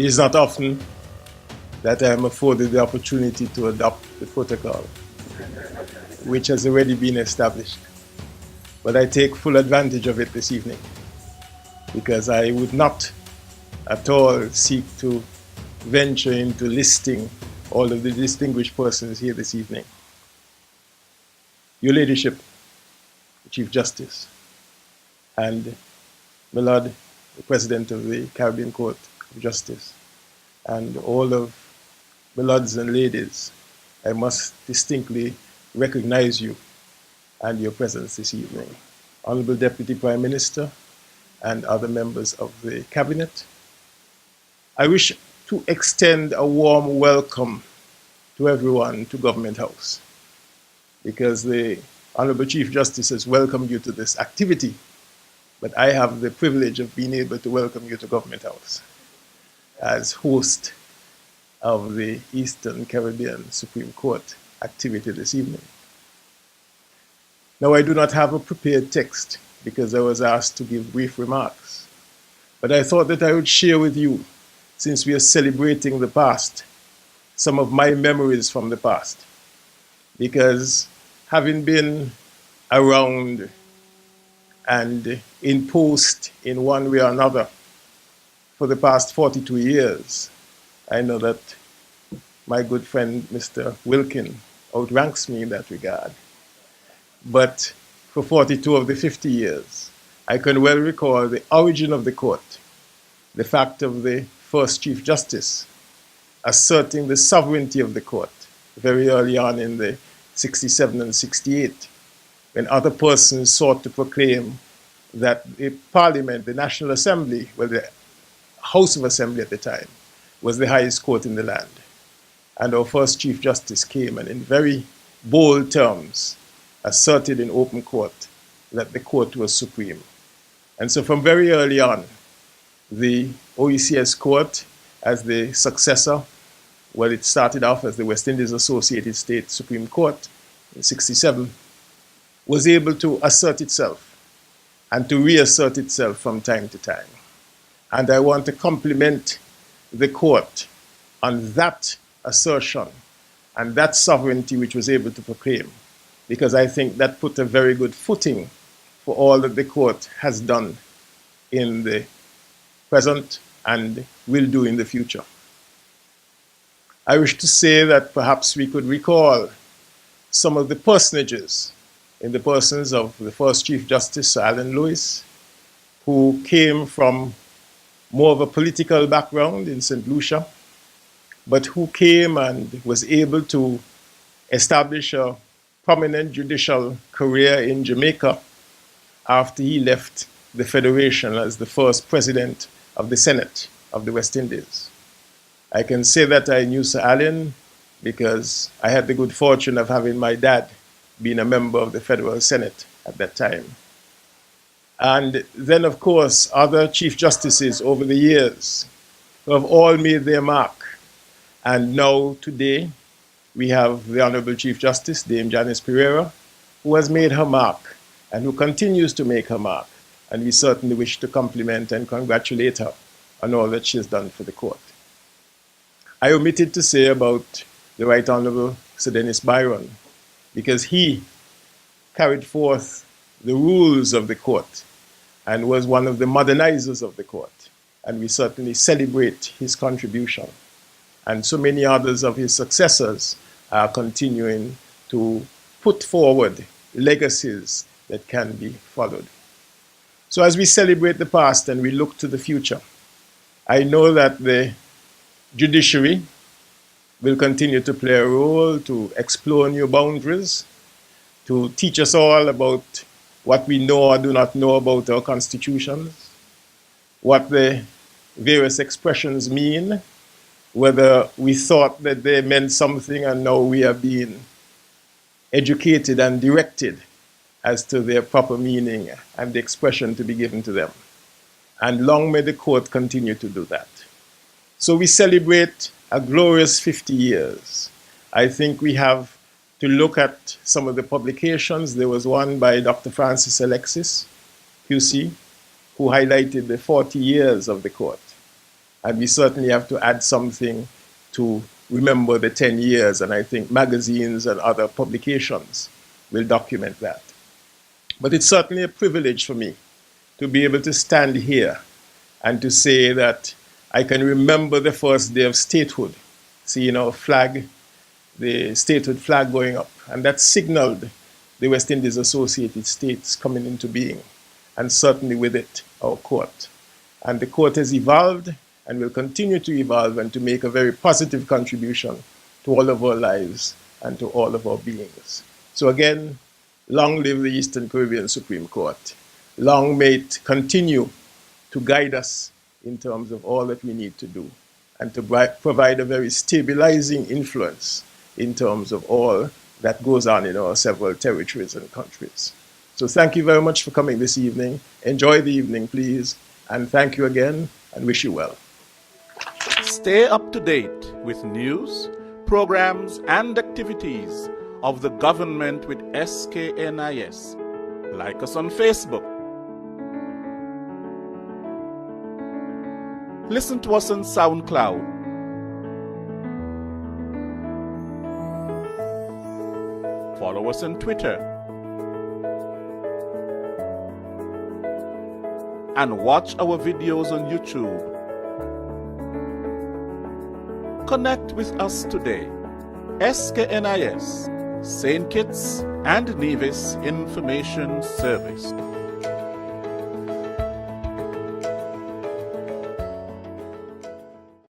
It is not often that I am afforded the opportunity to adopt the protocol, which has already been established. But I take full advantage of it this evening, because I would not at all seek to venture into listing all of the distinguished persons here this evening. Your Ladyship, the Chief Justice, and my Lord, the President of the Caribbean Court of Justice, and all of my lords and ladies, I must distinctly recognize you and your presence this evening. Honorable Deputy Prime Minister and other members of the Cabinet, I wish to extend a warm welcome to everyone to Government House, because the Honorable Chief Justice has welcomed you to this activity, but I have the privilege of being able to welcome you to Government House as host of the Eastern Caribbean Supreme Court activity this evening. Now, I do not have a prepared text because I was asked to give brief remarks, but I thought that I would share with you, since we are celebrating the past, some of my memories from the past. Because having been around and in post in one way or another for the past 42 years, I know that my good friend Mr. Wilkin outranks me in that regard. But for 42 of the 50 years, I can well recall the origin of the court, the fact of the first Chief Justice asserting the sovereignty of the court very early on in the 67 and 68, when other persons sought to proclaim that the Parliament, the National Assembly, well, the House of Assembly at the time, was the highest court in the land. And our first Chief Justice came and in very bold terms asserted in open court that the court was supreme. And so from very early on, the OECS court, as the successor, well, it started off as the West Indies Associated States Supreme Court in 67, was able to assert itself and to reassert itself from time to time. And I want to compliment the court on that assertion and that sovereignty which was able to proclaim, because I think that put a very good footing for all that the court has done in the present and will do in the future. I wish to say that perhaps we could recall some of the personages in the persons of the first Chief Justice, Sir Alan Lewis, who came from more of a political background in St. Lucia, but who came and was able to establish a prominent judicial career in Jamaica after he left the Federation as the first president of the Senate of the West Indies. I can say that I knew Sir Alan because I had the good fortune of having my dad being a member of the Federal Senate at that time. And then, of course, other Chief Justices over the years who have all made their mark. And now, today, we have the Honorable Chief Justice, Dame Janice Pereira, who has made her mark and who continues to make her mark. And we certainly wish to compliment and congratulate her on all that she has done for the court. I omitted to say about the Right Honorable Sir Dennis Byron, because he carried forth the rules of the court and was one of the modernizers of the court. And we certainly celebrate his contribution. And so many others of his successors are continuing to put forward legacies that can be followed. So as we celebrate the past and we look to the future, I know that the judiciary will continue to play a role to explore new boundaries, to teach us all about what we know or do not know about our constitutions, what the various expressions mean, whether we thought that they meant something and now we are being educated and directed as to their proper meaning and the expression to be given to them. And long may the court continue to do that. So we celebrate a glorious 50 years. I think we have to look at some of the publications. There was one by Dr. Francis Alexis, QC, who highlighted the 40 years of the court. And we certainly have to add something to remember the 10 years, and I think magazines and other publications will document that. But it's certainly a privilege for me to be able to stand here and to say that I can remember the first day of statehood, seeing our flag, the statehood flag going up, and that signaled the West Indies Associated States coming into being, and certainly with it, our court. And the court has evolved and will continue to evolve and to make a very positive contribution to all of our lives and to all of our beings. So again, long live the Eastern Caribbean Supreme Court. Long may it continue to guide us in terms of all that we need to do and to provide a very stabilizing influence in terms of all that goes on in our several territories and countries. So thank you very much for coming this evening. Enjoy the evening, please. And thank you again and wish you well. Stay up to date with news, programs, and activities of the government with SKNIS. Like us on Facebook. Listen to us on SoundCloud. Follow us on Twitter. And watch our videos on YouTube. Connect with us today. SKNIS, St. Kitts and Nevis Information Service.